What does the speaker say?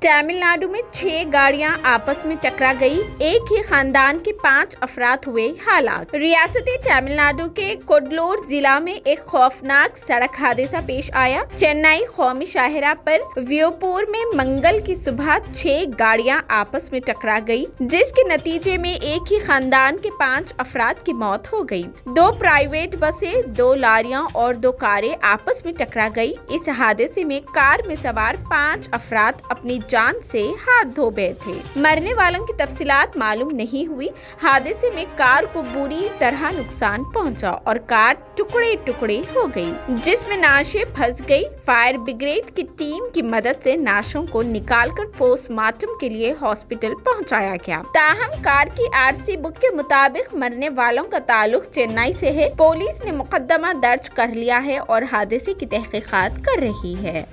तमिलनाडु में 6 गाड़ियां आपस में टकरा गई, एक ही खानदान के 5 अफराद हुए हलाक। रियासती तमिलनाडु के कोडलोर जिला में एक खौफनाक सड़क हादसा पेश आया। चेन्नई कौमी शाहरा पर व्योपुर में मंगल की सुबह 6 गाड़ियां आपस में टकरा गई, जिसके नतीजे में एक ही खानदान के 5 अफराद की मौत हो गई। 2 प्राइवेट बसें, 2 लारियां और 2 कारें आपस में टकरा गई। इस हादसे में कार में सवार 5 अफराद अपनी जान से हाथ धो बैठे थे। मरने वालों की तफसीलात मालूम नहीं हुई। हादसे में कार को बुरी तरह नुकसान पहुंचा और कार टुकड़े टुकड़े हो गई, जिसमें नाशें फंस गई। फायर ब्रिगेड की टीम की मदद से नाशों को निकालकर पोस्टमार्टम के लिए हॉस्पिटल पहुंचाया गया। ताहम कार की आरसी बुक के मुताबिक मरने वालों का ताल्लुक चेन्नई से है। पुलिस ने मुकदमा दर्ज कर लिया है और हादसे की तहकीकात कर रही है।